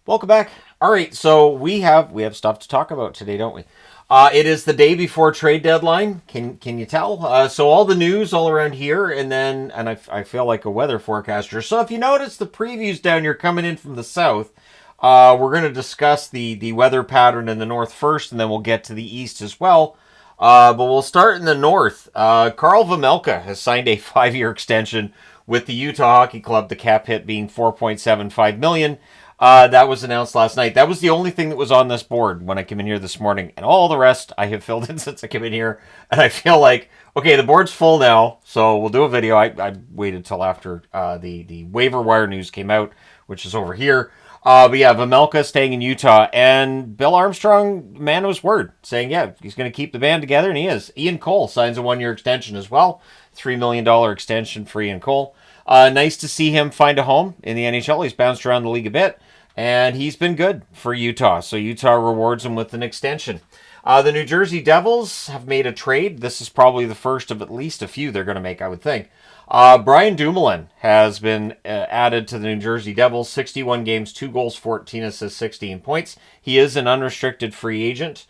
Welcome back. All right, so we have stuff to talk about today, don't we? It is the day before trade deadline. Can you tell? So all the news all around here, and I feel like a weather forecaster. So if you notice the previews down here coming in from the south, we're going to discuss the weather pattern in the north first, and then we'll get to the east as well. But we'll start in the north. Karl Vejmelka has signed a 5-year extension with the Utah Hockey Club. The cap hit being $4.75 million. That was announced last night. That was the only thing that was on this board when I came in here this morning. And all the rest I have filled in since I came in here. And I feel like, okay, the board's full now, so we'll do a video. I waited till after the waiver wire news came out, which is over here. But yeah, Vejmelka staying in Utah. And Bill Armstrong, man of his word, saying, yeah, he's going to keep the band together, and he is. Ian Cole signs a 1-year extension as well. $3 million extension for Ian Cole. Nice to see him find a home in the NHL. He's bounced around the league a bit. And he's been good for Utah. So Utah rewards him with an extension. The New Jersey Devils have made a trade. This is probably the first of at least a few they're going to make, I would think. Brian Dumoulin has been added to the New Jersey Devils. 61 games, 2 goals, 14 assists, 16 points. He is an unrestricted free agent.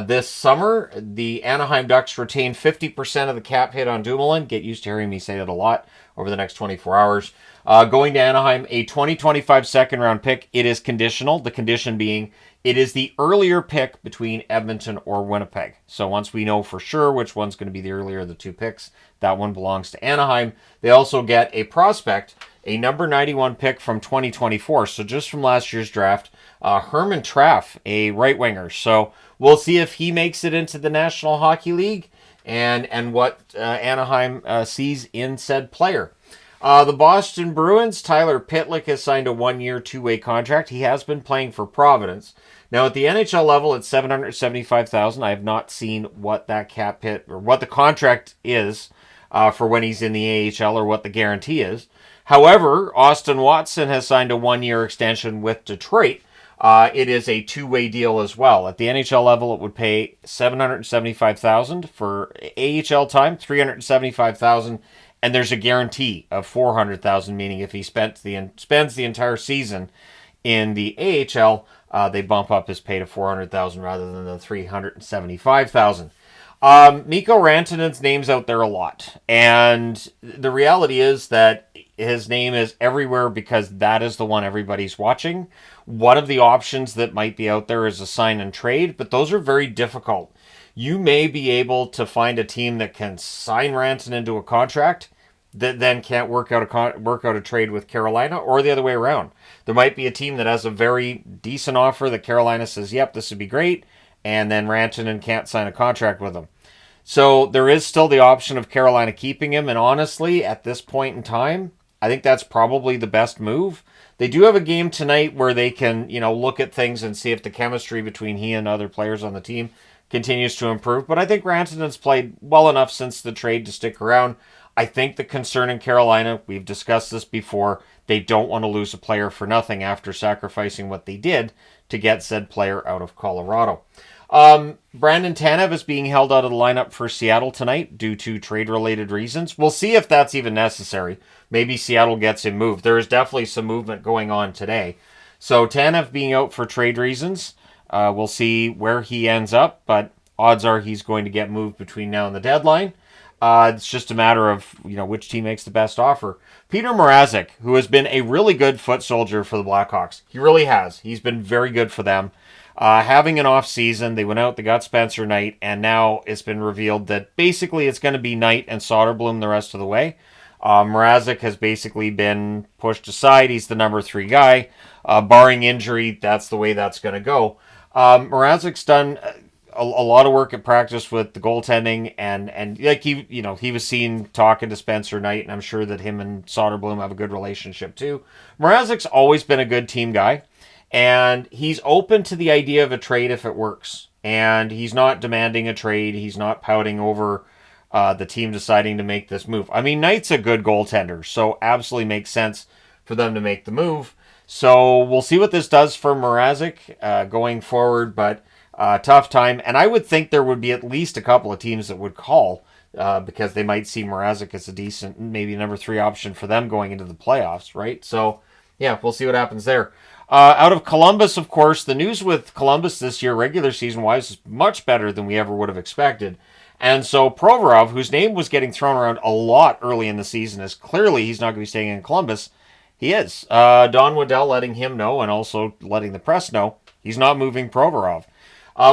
This summer, the Anaheim Ducks retain 50% of the cap hit on Dumoulin. Get used to hearing me say that a lot over the next 24 hours. Going to Anaheim, a 2025 second-round pick. It is conditional, the condition being it is the earlier pick between Edmonton or Winnipeg. So once we know for sure which one's going to be the earlier of the two picks, that one belongs to Anaheim. They also get a prospect, a number 91 pick from 2024. So just from last year's draft, Herman Traff, a right winger. So we'll see if he makes it into the National Hockey League and what Anaheim sees in said player. The Boston Bruins, Tyler Pitlick has signed a 1-year, 2-way contract. He has been playing for Providence. Now at the NHL level, it's $775,000. I have not seen what that cap hit or what the contract is for when he's in the AHL or what the guarantee is. However, Austin Watson has signed a 1-year extension with Detroit. It is a 2-way deal as well. At the NHL level, it would pay $775,000 for AHL time, $375,000. And there's a guarantee of $400,000, meaning if he spends the entire season in the AHL, they bump up his pay to $400,000 rather than the $375,000. Mikko Rantanen's name's out there a lot, and the reality is that his name is everywhere because that is the one everybody's watching. One of the options that might be out there is a sign and trade, but those are very difficult. You may be able to find a team that can sign Rantanen into a contract that then can't work out a trade with Carolina, or the other way around. There might be a team that has a very decent offer that Carolina says, yep, this would be great, and then Rantanen can't sign a contract with them. So there is still the option of Carolina keeping him, and honestly, at this point in time, I think that's probably the best move. They do have a game tonight where they can, look at things and see if the chemistry between he and other players on the team continues to improve. But I think Rantanen's played well enough since the trade to stick around. I think the concern in Carolina, we've discussed this before, they don't want to lose a player for nothing after sacrificing what they did to get said player out of Colorado. Brandon Tanev is being held out of the lineup for Seattle tonight due to trade-related reasons. We'll see if that's even necessary. Maybe Seattle gets him moved. There is definitely some movement going on today. So Tanev being out for trade reasons. We'll see where he ends up, but odds are he's going to get moved between now and the deadline. It's just a matter of, which team makes the best offer. Peter Mrazek, who has been a really good foot soldier for the Blackhawks. He really has. He's been very good for them. Having an off season, they went out, they got Spencer Knight, and now it's been revealed that basically it's going to be Knight and Soderblom the rest of the way. Mrazek has basically been pushed aside. He's the number 3 guy. Barring injury, that's the way that's going to go. Mrazek's done a lot of work at practice with the goaltending, and like he was seen talking to Spencer Knight, and I'm sure that him and Soderblom have a good relationship too. Mrazek's always been a good team guy, and he's open to the idea of a trade if it works. And he's not demanding a trade. He's not pouting over the team deciding to make this move. I mean, Knight's a good goaltender, so absolutely makes sense for them to make the move. So we'll see what this does for Mrazek going forward, but tough time. And I would think there would be at least a couple of teams that would call because they might see Mrazek as a decent, maybe number 3 option for them going into the playoffs, right? So, yeah, we'll see what happens there. Out of Columbus, of course, the news with Columbus this year, regular season-wise, is much better than we ever would have expected. And so Provorov, whose name was getting thrown around a lot early in the season, is clearly he's not going to be staying in Columbus. He is. Don Waddell letting him know and also letting the press know he's not moving Provorov,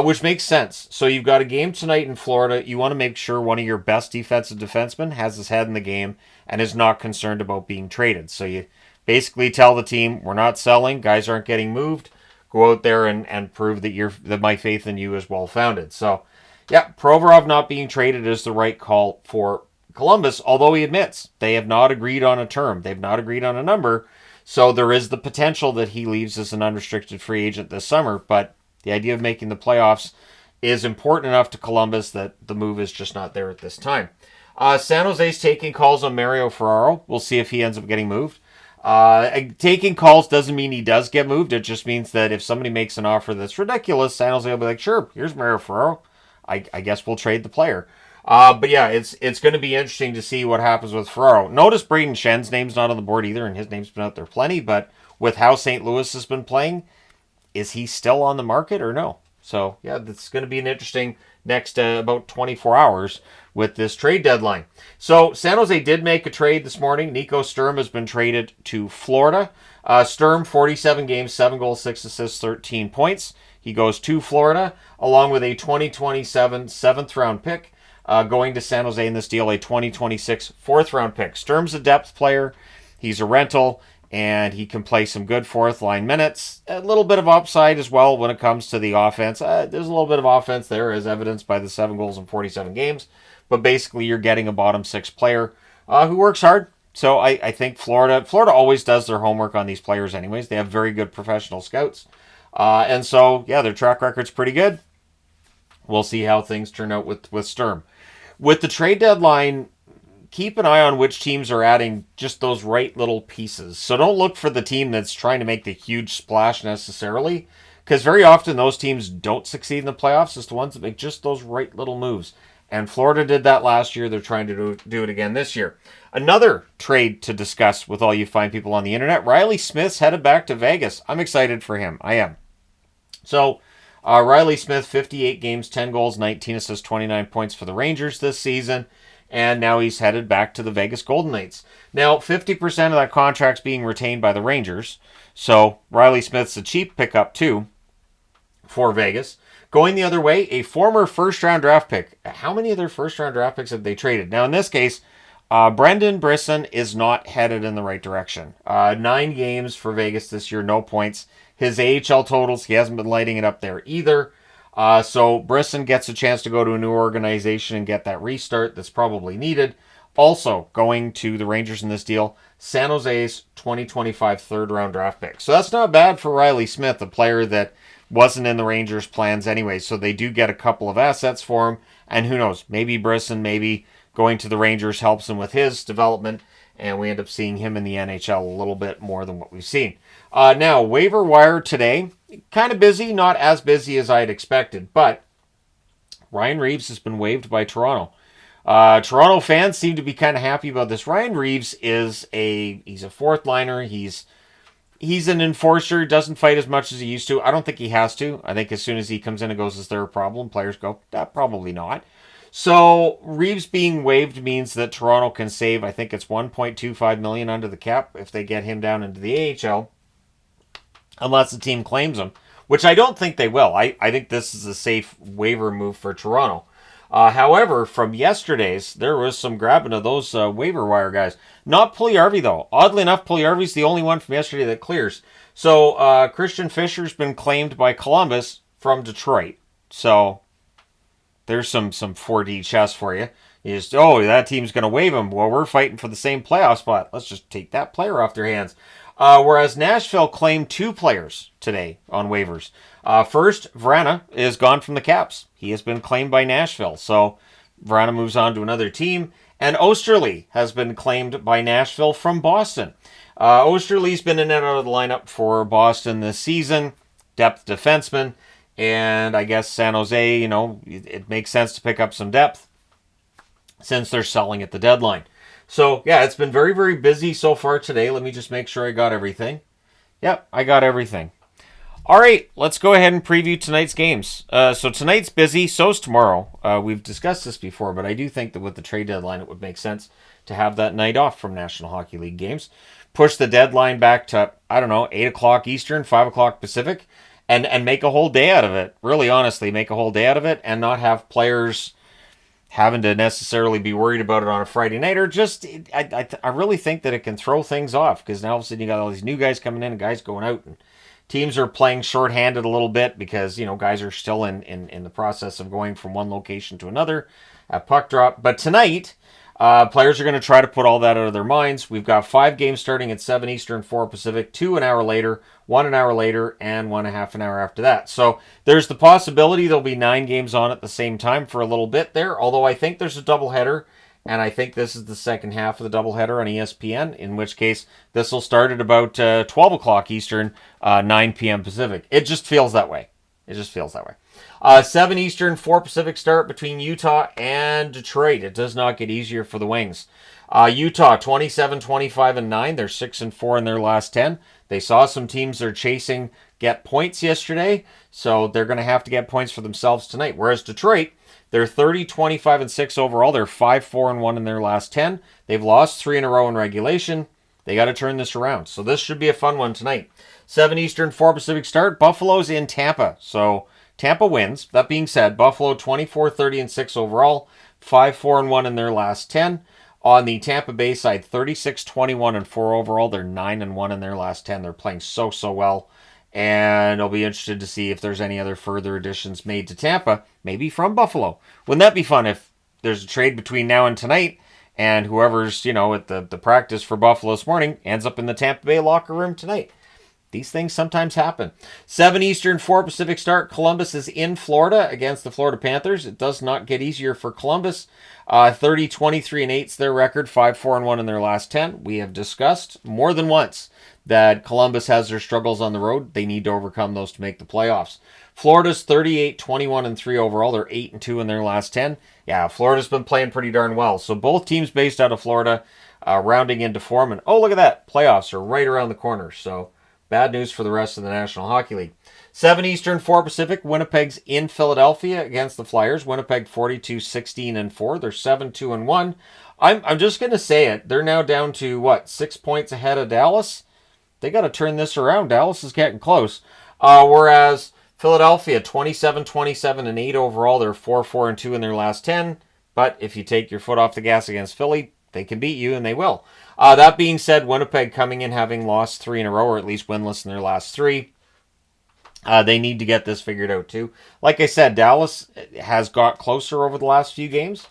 which makes sense. So you've got a game tonight in Florida. You want to make sure one of your best defensive defensemen has his head in the game and is not concerned about being traded. So you basically tell the team, we're not selling, guys aren't getting moved. Go out there and prove that my faith in you is well-founded. So, yeah, Provorov not being traded is the right call for Columbus, although he admits they have not agreed on a term. They've not agreed on a number. So there is the potential that he leaves as an unrestricted free agent this summer. But the idea of making the playoffs is important enough to Columbus that the move is just not there at this time. San Jose's taking calls on Mario Ferraro. We'll see if he ends up getting moved. Taking calls doesn't mean he does get moved. It just means that if somebody makes an offer that's ridiculous, San Jose will be like, sure, here's Mario Ferraro. I guess we'll trade the player. But yeah, it's going to be interesting to see what happens with Ferraro. Notice Braden Shen's name's not on the board either, and his name's been out there plenty. But with how St. Louis has been playing, is he still on the market or no? So yeah, that's going to be an interesting next about 24 hours with this trade deadline. So San Jose did make a trade this morning. Nico Sturm has been traded to Florida. Sturm, 47 games, 7 goals, 6 assists, 13 points. He goes to Florida, along with a 2027 7th-round pick. Going to San Jose in this deal, a 2026 4th-round pick. Sturm's a depth player. He's a rental, and he can play some good fourth-line minutes. A little bit of upside as well when it comes to the offense. There's a little bit of offense there, as evidenced by the 7 goals in 47 games. But basically, you're getting a bottom-6 player who works hard. So I think Florida always does their homework on these players anyways. They have very good professional scouts. And so, yeah, their track record's pretty good. We'll see how things turn out with Sturm. With the trade deadline, keep an eye on which teams are adding just those right little pieces. So don't look for the team that's trying to make the huge splash necessarily, because very often those teams don't succeed in the playoffs. It's the ones that make just those right little moves. And Florida did that last year. They're trying to do it again this year. Another trade to discuss with all you fine people on the internet. Riley Smith's headed back to Vegas. I'm excited for him. I am. So, Riley Smith, 58 games, 10 goals, 19 assists, 29 points for the Rangers this season. And now he's headed back to the Vegas Golden Knights. Now, 50% of that contract's being retained by the Rangers. So, Riley Smith's a cheap pickup, too, for Vegas. Going the other way, a former first-round draft pick. How many of their first-round draft picks have they traded? Now, in this case, Brendan Brisson is not headed in the right direction. 9 games for Vegas this year, no points. His AHL totals, he hasn't been lighting it up there either. So Brisson gets a chance to go to a new organization and get that restart that's probably needed. Also, going to the Rangers in this deal, San Jose's 2025 third-round draft pick. So that's not bad for Riley Smith, a player that wasn't in the Rangers' plans anyway. So they do get a couple of assets for him. And who knows, maybe Brisson, maybe going to the Rangers helps him with his development. And we end up seeing him in the NHL a little bit more than what we've seen. Now, waiver wire today, kind of busy, not as busy as I had expected. But Ryan Reaves has been waived by Toronto. Toronto fans seem to be kind of happy about this. Ryan Reaves he's a fourth liner. He's an enforcer. Doesn't fight as much as he used to. I don't think he has to. I think as soon as he comes in and goes, is there a problem? Players go, probably not. So Reaves being waived means that Toronto can save, I think it's $1.25 million under the cap if they get him down into the AHL, unless the team claims him, which I don't think they will. I think this is a safe waiver move for Toronto. However, from yesterday's, there was some grabbing of those waiver wire guys. Not Puljujärvi, though. Oddly enough, Puljujärvi's the only one from yesterday that clears. So Christian Fischer's been claimed by Columbus from Detroit. So there's some 4D chess for you. You just, that team's going to waive him. Well, we're fighting for the same playoff spot. Let's just take that player off their hands. Whereas Nashville claimed 2 players today on waivers. First, Vrana is gone from the Caps. He has been claimed by Nashville. So Vrana moves on to another team. And Osterley has been claimed by Nashville from Boston. Osterley's been in and out of the lineup for Boston this season. Depth defenseman. And I guess San Jose, it makes sense to pick up some depth since they're selling at the deadline. So, yeah, it's been very, very busy so far today. Let me just make sure I got everything. Yep, I got everything. All right, let's go ahead and preview tonight's games. So tonight's busy, so's tomorrow. We've discussed this before, but I do think that with the trade deadline, it would make sense to have that night off from National Hockey League games. Push the deadline back to, I don't know, 8 o'clock Eastern, 5 o'clock Pacific, and make a whole day out of it. Really, honestly, make a whole day out of it and not have players having to necessarily be worried about it on a Friday night, or just I really think that it can throw things off, because now all of a sudden you got all these new guys coming in and guys going out, and teams are playing shorthanded a little bit because guys are still in the process of going from one location to another at puck drop. But tonight, players are going to try to put all that out of their minds. We've got 5 games starting at 7 Eastern, 4 Pacific, 2 an hour later, 1 an hour later, and 1 a half an hour after that. So there's the possibility there'll be 9 games on at the same time for a little bit there, although I think there's a doubleheader, and I think this is the second half of the doubleheader on ESPN, in which case this will start at about 12 o'clock Eastern, 9 p.m. Pacific. It just feels that way. 7 Eastern, 4 Pacific start between Utah and Detroit. It does not get easier for the Wings. Utah, 27, 25, and 9. They're 6 and 4 in their last 10. They saw some teams they're chasing get points yesterday, so they're going to have to get points for themselves tonight. Whereas Detroit, they're 30, 25, and 6 overall. They're 5, 4, and 1 in their last 10. They've lost 3 in a row in regulation. They got to turn this around. So this should be a fun one tonight. 7 Eastern, 4 Pacific start. Buffalo's in Tampa. So Tampa wins. That being said, Buffalo 24, 30, and 6 overall. 5, 4, and 1 in their last 10. On the Tampa Bay side, 36, 21, and 4 overall. They're 9 and 1 in their last 10. They're playing so well. And I'll be interested to see if there's any other further additions made to Tampa, maybe from Buffalo. Wouldn't that be fun if there's a trade between now and tonight, and whoever's, at the practice for Buffalo this morning ends up in the Tampa Bay locker room tonight? These things sometimes happen. 7 Eastern, 4 Pacific start. Columbus is in Florida against the Florida Panthers. It does not get easier for Columbus. 30, 23, and 8's their record. 5, 4, and 1 in their last 10. We have discussed more than once that Columbus has their struggles on the road. They need to overcome those to make the playoffs. Florida's 38, 21, and 3 overall. They're 8 and 2 in their last 10. Yeah, Florida's been playing pretty darn well. So both teams based out of Florida rounding into form. And oh, look at that. Playoffs are right around the corner. So bad news for the rest of the National Hockey League. 7 Eastern, 4 Pacific. Winnipeg's in Philadelphia against the Flyers. Winnipeg 42, 16, and 4. They're 7, 2, and 1. I'm just going to say it. They're now down to, 6 points ahead of Dallas? They got to turn this around. Dallas is getting close. Whereas Philadelphia, 27, 27, and 8 overall. They're 4, 4, and 2 in their last 10. But if you take your foot off the gas against Philly, they can beat you, and they will. That being said, Winnipeg coming in having lost 3 in a row, or at least winless in their last 3. They need to get this figured out too. Like I said, Dallas has got closer over the last few games.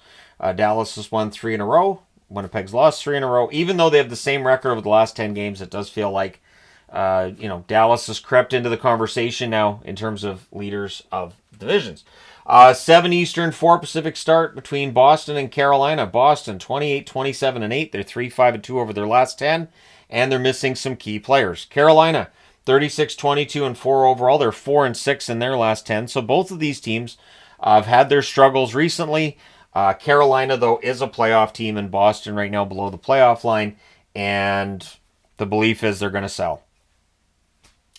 Dallas has won 3 in a row. Winnipeg's lost 3 in a row. Even though they have the same record over the last 10 games, it does feel like Dallas has crept into the conversation now in terms of leaders of divisions. 7 Eastern, 4 Pacific start between Boston and Carolina. Boston 28, 27, and 8. They're 3, 5, and 2 over their last 10, and they're missing some key players. Carolina 36, 22, and 4 overall. They're 4 and 6 in their last 10. So both of these teams have had their struggles recently. Carolina, though, is a playoff team, and Boston right now below the playoff line, and the belief is they're going to sell.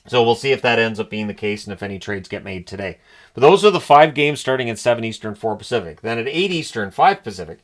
So we'll see if that ends up being the case and if any trades get made today. But those are the 5 games starting at 7 Eastern, 4 Pacific. Then at 8 Eastern, 5 Pacific,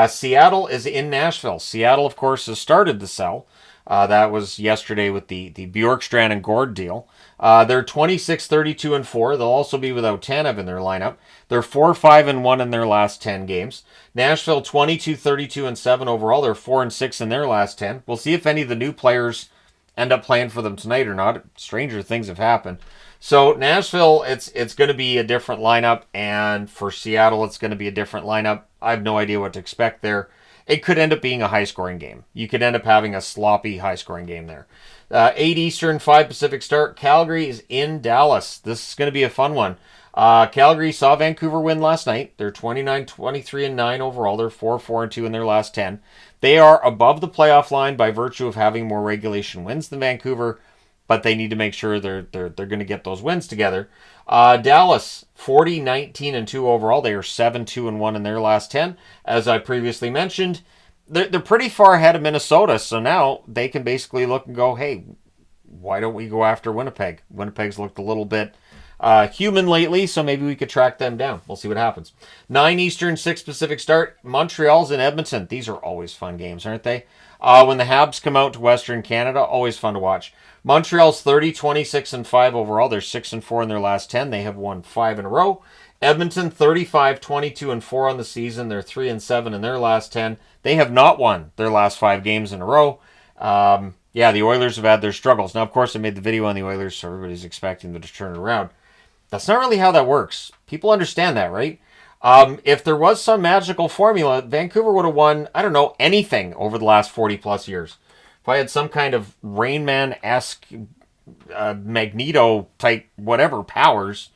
Seattle is in Nashville. Seattle, of course, has started to sell. That was yesterday with the Bjorkstrand and Gord deal. They're 26, 32, and 4. They'll also be without Tanev in their lineup. They're 4, 5, and 1 in their last 10 games. Nashville 22, 32, and 7 overall. They're 4 and 6 in their last 10. We'll see if any of the new players end up playing for them tonight or not. Stranger things have happened. So Nashville, it's going to be a different lineup, and for Seattle, it's going to be a different lineup. I have no idea what to expect there. It could end up being a high-scoring game. You could end up having a sloppy, high-scoring game there. 8 Eastern, 5 Pacific start. Calgary is in Dallas. This is going to be a fun one. Calgary saw Vancouver win last night. They're 29, 23, and 9 overall. They're 4, 4, and 2 in their last 10. They are above the playoff line by virtue of having more regulation wins than Vancouver, but they need to make sure they're going to get those wins together. Dallas, 40, 19, and 2 overall. They are 7, 2, and 1 in their last 10. As I previously mentioned, they're pretty far ahead of Minnesota, so now they can basically look and go, hey, why don't we go after Winnipeg? Winnipeg's looked a little bit human lately, so maybe we could track them down. We'll see what happens. 9 Eastern, 6 Pacific start. Montreal's in Edmonton. These are always fun games, aren't they? When the Habs come out to Western Canada, always fun to watch. Montreal's 30, 26, and 5 overall. They're 6 and 4 in their last 10. They have won 5 in a row. Edmonton 35, 22, and 4 on the season. They're 3 and 7 in their last 10. They have not won their last 5 games in a row. Yeah, the Oilers have had their struggles. Now, of course, I made the video on the Oilers, so everybody's expecting them to turn it around. That's not really how that works. People understand that, right? If there was some magical formula, Vancouver would have won, I don't know, anything over the last 40-plus years. If I had some kind of Rain Man-esque Magneto-type whatever powers.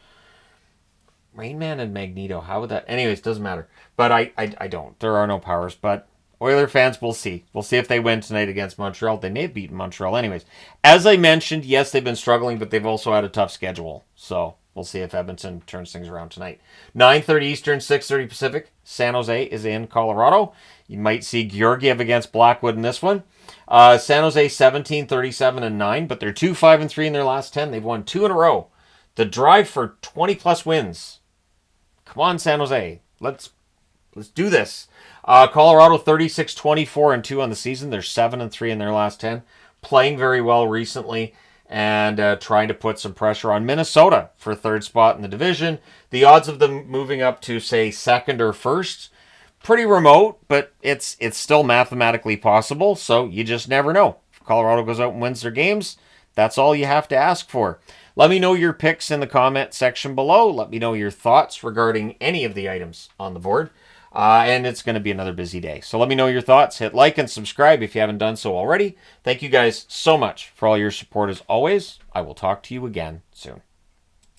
Rain Man and Magneto, how would that... Anyways, doesn't matter. But I don't. There are no powers, but... Oiler fans, we'll see. We'll see if they win tonight against Montreal. They may have beaten Montreal anyways. As I mentioned, yes, they've been struggling, but they've also had a tough schedule. So we'll see if Edmonton turns things around tonight. 9:30 Eastern, 6:30 Pacific. San Jose is in Colorado. You might see Georgiev against Blackwood in this one. San Jose 17, 37, and 9, but they're 2, 5, and 3 in their last 10. They've won 2 in a row. The drive for 20-plus wins. Come on, San Jose. Let's do this. Colorado 36, 24, and 2 on the season. They're 7 and 3 in their last 10. Playing very well recently and trying to put some pressure on Minnesota for third spot in the division. The odds of them moving up to, say, second or first, pretty remote, but it's still mathematically possible, so you just never know. If Colorado goes out and wins their games, that's all you have to ask for. Let me know your picks in the comment section below. Let me know your thoughts regarding any of the items on the board. And it's going to be another busy day. So let me know your thoughts. Hit like and subscribe if you haven't done so already. Thank you guys so much for all your support as always. I will talk to you again soon.